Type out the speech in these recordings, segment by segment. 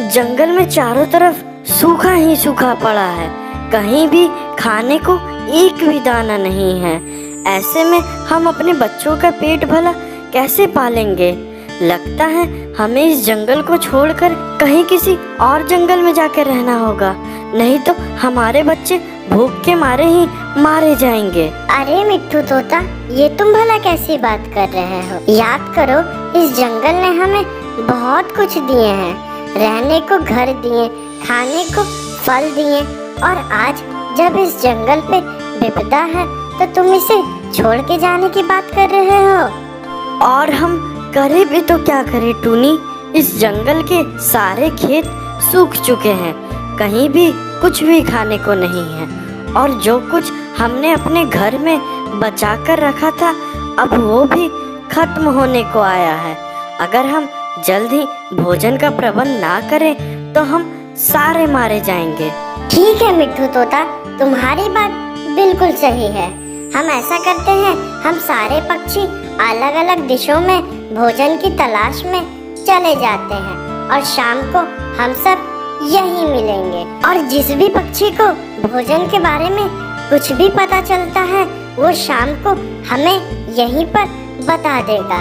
जंगल में चारों तरफ सूखा ही सूखा पड़ा है, कहीं भी खाने को एक भी दाना नहीं है। ऐसे में हम अपने बच्चों का पेट भला कैसे पालेंगे? लगता है हमें इस जंगल को छोड़कर कहीं किसी और जंगल में जाकर रहना होगा, नहीं तो हमारे बच्चे भूख के मारे ही मारे जाएंगे। अरे मिट्ठू तोता, ये तुम भला कैसी बात कर रहे हो? याद करो, इस जंगल ने हमें बहुत कुछ दिए हैं। रहने को घर दिए, खाने को फल दिए, और आज जब इस जंगल पे विपदा है तो तुम इसे छोड़ के जाने की बात कर रहे हो। और हम करे भी तो क्या करें टूनी? इस जंगल के सारे खेत सूख चुके हैं, कहीं भी कुछ भी खाने को नहीं है, और जो कुछ हमने अपने घर में बचा कर रखा था अब वो भी खत्म होने को आया है। अगर हम जल्द ही भोजन का प्रबंध ना करें तो हम सारे मारे जाएंगे। ठीक है मिट्ठू तोता, तुम्हारी बात बिल्कुल सही है। हम ऐसा करते हैं, हम सारे पक्षी अलग अलग दिशों में भोजन की तलाश में चले जाते हैं और शाम को हम सब यहीं मिलेंगे। और जिस भी पक्षी को भोजन के बारे में कुछ भी पता चलता है वो शाम को हमें यहीं पर बता देगा,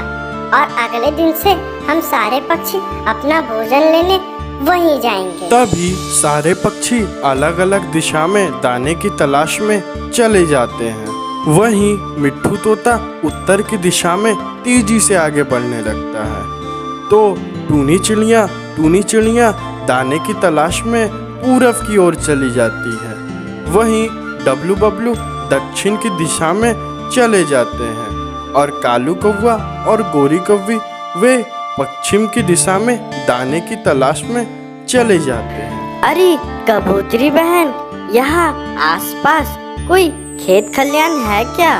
और अगले दिन से हम सारे पक्षी अपना भोजन लेने वहीं जाएंगे। तभी सारे पक्षी अलग अलग दिशा में दाने की तलाश में चले जाते हैं। वहीं मिट्ठू तोता उत्तर की दिशा में तेजी से आगे बढ़ने लगता है, तो टूनी चिड़िया दाने की तलाश में पूरब की ओर चली जाती है। वहीं डब्लू बबलू दक्षिण की दिशा में चले जाते हैं, और कालू कौवा और गोरी कौवी वे पश्चिम की दिशा में दाने की तलाश में चले जाते हैं। अरे कबूतरी बहन, यहाँ आसपास कोई खेत खलियान है क्या?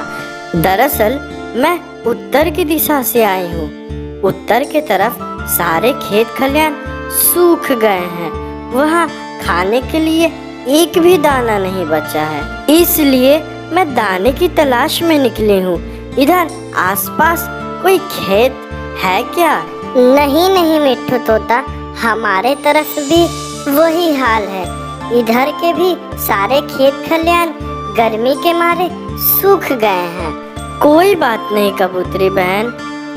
दरअसल मैं उत्तर की दिशा से आई हूँ। उत्तर की तरफ सारे खेत खलियान सूख गए हैं, वहाँ खाने के लिए एक भी दाना नहीं बचा है, इसलिए मैं दाने की तलाश में निकली हूँ। इधर आसपास कोई खेत है क्या? नहीं मिट्ठू तोता, हमारे तरफ भी वही हाल है। इधर के भी सारे खेत खलियान गर्मी के मारे सूख गए हैं। कोई बात नहीं कबूतरी बहन,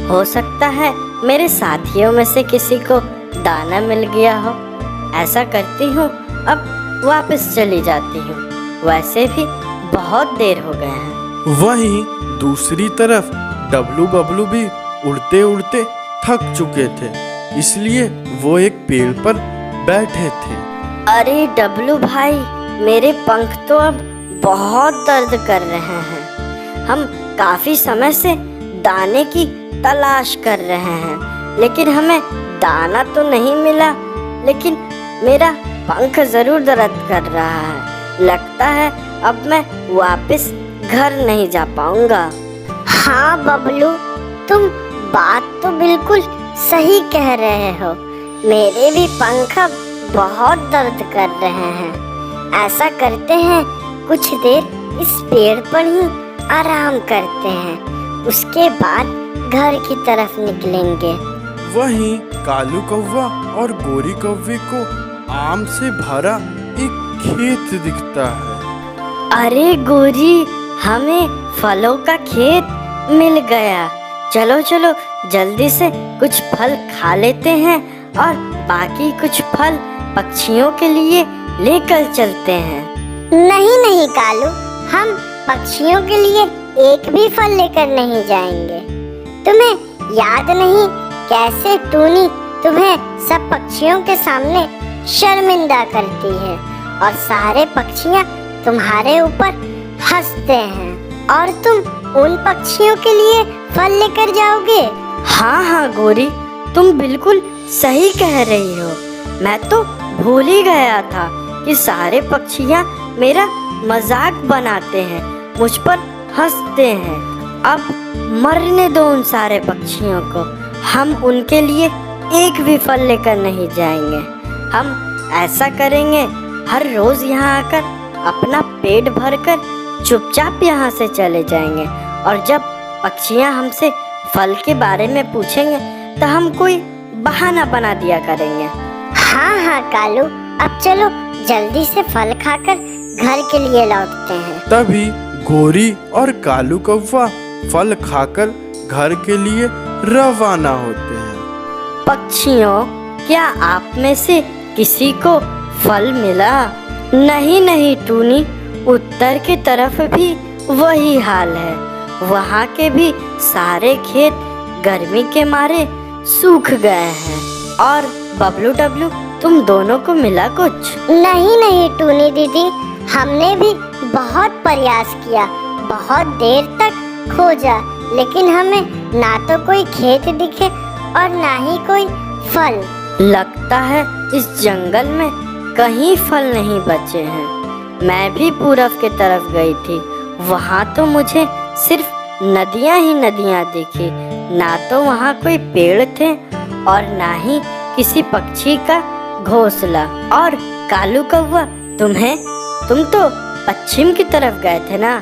हो सकता है मेरे साथियों में से किसी को दाना मिल गया हो। ऐसा करती हूँ, अब वापस चली जाती हूँ, वैसे भी बहुत देर हो गए हैं। वहीं दूसरी तरफ डब्लू बबलू भी उड़ते उड़ते थक चुके थे, इसलिए वो एक पेड़ पर बैठे थे। अरे डब्लू भाई, मेरे पंख तो अब बहुत दर्द कर रहे हैं। हम काफी समय से दाने की तलाश कर रहे हैं, लेकिन हमें दाना तो नहीं मिला, लेकिन मेरा पंख जरूर दर्द कर रहा है। लगता है अब मैं वापस घर नहीं जा पाऊंगा। हाँ बबलू, तुम बात तो बिल्कुल सही कह रहे हो। मेरे भी पंख अब बहुत दर्द कर रहे हैं। ऐसा करते हैं, कुछ देर इस पेड़ पर ही आराम करते हैं, उसके बाद घर की तरफ निकलेंगे। वहीं कालू कौवा और गोरी कौवे को आम से भरा एक खेत दिखता है। अरे गोरी, हमें फलों का खेत मिल गया। चलो चलो जल्दी से कुछ फल खा लेते हैं और बाकी कुछ फल पक्षियों के लिए लेकर चलते हैं। नहीं कालू, हम पक्षियों के लिए एक भी फल लेकर नहीं जाएंगे। तुम्हें याद नहीं कैसे टूनी तुम्हें सब पक्षियों के सामने शर्मिंदा करती है, और सारे पक्षियाँ तुम्हारे ऊपर हंसते हैं, और तुम उन पक्षियों के लिए फल लेकर जाओगे। हाँ गोरी, तुम बिल्कुल सही कह रही हो। मैं तो भूल ही गया था कि सारे पक्षियाँ मेरा मजाक बनाते हैं, मुझ पर हंसते हैं। अब मरने दो उन सारे पक्षियों को, हम उनके लिए एक भी फल लेकर नहीं जाएंगे। हम ऐसा करेंगे, हर रोज यहाँ आकर अपना पेट भरकर चुपचाप यहाँ से चले जाएंगे, और जब पक्षियाँ हमसे फल के बारे में पूछेंगे तो हम कोई बहाना बना दिया करेंगे। हाँ हाँ कालू, अब चलो जल्दी से फल खाकर घर के लिए लौटते हैं। तभी गोरी और कालू कौवा फल खाकर घर के लिए रवाना होते हैं। पक्षियों, क्या आप में से किसी को फल मिला? नहीं नहीं टूनी, उत्तर की तरफ भी वही हाल है। वहाँ के भी सारे खेत गर्मी के मारे सूख गए हैं। और बबलू डब्लू, तुम दोनों को मिला कुछ? नहीं नहीं टूनी दीदी, हमने भी बहुत प्रयास किया, बहुत देर तक खोजा, लेकिन हमें ना तो कोई खेत दिखे और ना ही कोई फल। लगता है इस जंगल में कहीं फल नहीं बचे हैं। मैं भी पूरब की तरफ गई थी, वहाँ तो मुझे सिर्फ नदियाँ ही नदियाँ दिखी। ना तो वहाँ कोई पेड़ थे और ना ही किसी पक्षी का घोंसला। और कालू कौवा, तुम तो पश्चिम की तरफ गए थे ना?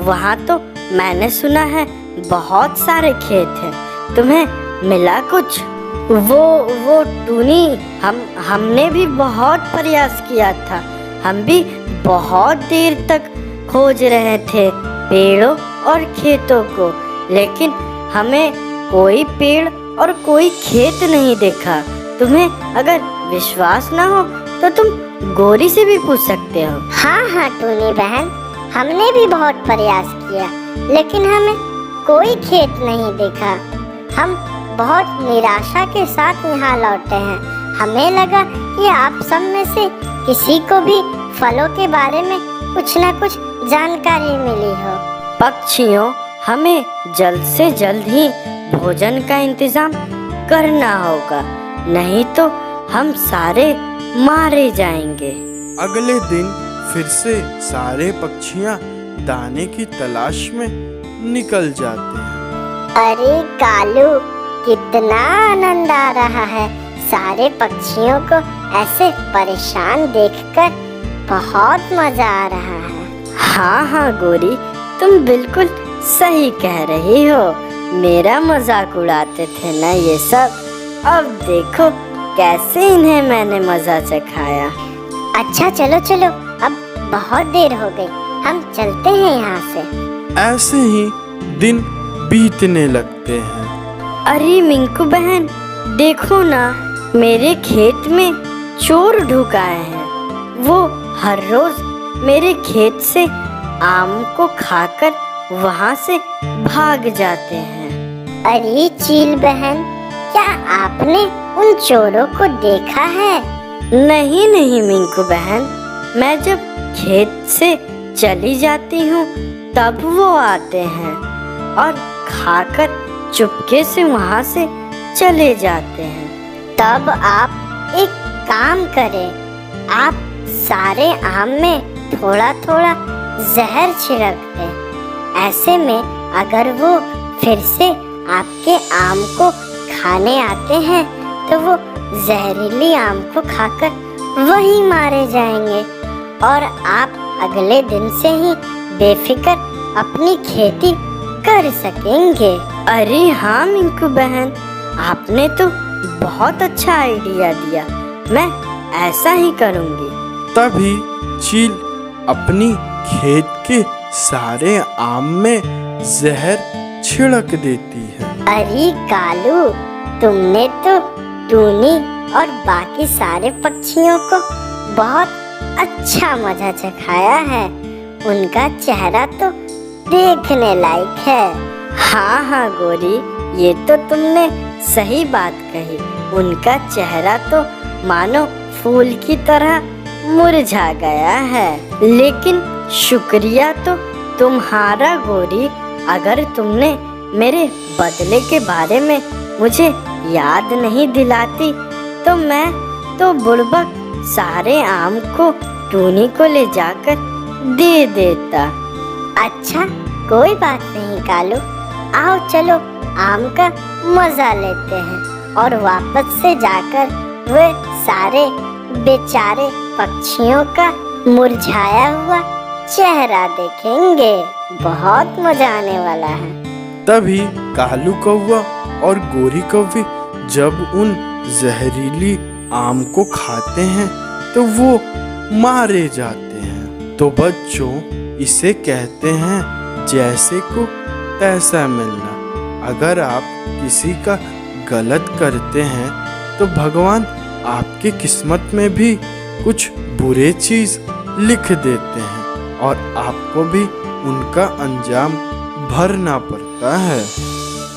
वहाँ तो मैंने सुना है बहुत सारे खेत हैं। तुम्हें मिला कुछ? वो टूनी, हमने भी बहुत प्रयास किया था। हम भी बहुत देर तक खोज रहे थे पेड़ों और खेतों को, लेकिन हमें कोई पेड़ और कोई खेत नहीं देखा। तुम्हें अगर विश्वास ना हो तो तुम गोरी से भी पूछ सकते हो। हाँ हाँ टूनी बहन, हमने भी बहुत प्रयास किया, लेकिन हमें कोई खेत नहीं देखा। हम बहुत निराशा के साथ यहाँ लौटे हैं। हमें लगा कि आप सब में से किसी को भी फलों के बारे में कुछ न कुछ जानकारी मिली हो। पक्षियों, हमें जल्द से जल्द ही भोजन का इंतजाम करना होगा, नहीं तो हम सारे मारे जाएंगे। अगले दिन फिर से सारे पक्षियाँ दाने की तलाश में निकल जाते हैं। अरे कालू, कितना आनंद आ रहा है। सारे पक्षियों को ऐसे परेशान देखकर बहुत मजा आ रहा है। हाँ हाँ गोरी, तुम बिल्कुल सही कह रही हो। मेरा मजाक उड़ाते थे ना ये सब, अब देखो कैसे इन्हें मैंने मजा चखाया। अच्छा चलो चलो, अब बहुत देर हो गई, हम चलते हैं यहाँ से। ऐसे ही दिन बीतने लगते हैं। अरे मिंकू बहन, देखो ना, मेरे खेत में चोर ढुक आए हैं। वो हर रोज मेरे खेत से आम को खाकर वहाँ से भाग जाते हैं। अरे चील बहन, क्या आपने उन चोरों को देखा है? नहीं नहीं मिंकू बहन, मैं जब खेत से चली जाती हूँ तब वो आते हैं और खाकर चुपके से वहाँ से चले जाते हैं। तब आप एक काम करें, आप सारे आम में थोड़ा थोड़ा जहर छिड़क दें। ऐसे में अगर वो फिर से आपके आम को खाने आते हैं तो वो जहरीली आम को खाकर वहीं मारे जाएंगे और आप अगले दिन से ही बेफिक्र अपनी खेती कर सकेंगे। अरे हाँ मिंकू बहन, आपने तो बहुत अच्छा आइडिया दिया। मैं ऐसा ही करूँगी। तभी चील अपनी खेत के सारे आम में जहर छिड़क देती है। अरे कालू, तुमने तो टूनी और बाकी सारे पक्षियों को बहुत अच्छा मजा चखाया है। उनका चेहरा तो देखने लायक है। हाँ हाँ गोरी, ये तो तुमने सही बात कही। उनका चेहरा तो मानो फूल की तरह मुरझा गया है। लेकिन शुक्रिया तो तुम्हारा गोरी, अगर तुमने मेरे बदले के बारे में मुझे याद नहीं दिलाती तो मैं तो बुड़बक सारे आम को टूनी को ले जाकर दे देता। अच्छा कोई बात नहीं कालू, आओ चलो आम का मजा लेते हैं और वापस से जाकर वे सारे बेचारे पक्षियों का मुरझाया हुआ चेहरा देखेंगे। बहुत मजा आने वाला है। तभी कालू कौवा और गोरी कौवी जब उन जहरीली आम को खाते हैं तो वो मारे जाते हैं। तो बच्चों, इसे कहते हैं जैसे को तैसा मिलना। अगर आप किसी का गलत करते हैं तो भगवान आपकी किस्मत में भी कुछ बुरे चीज़ लिख देते हैं और आपको भी उनका अंजाम भरना पड़ता है।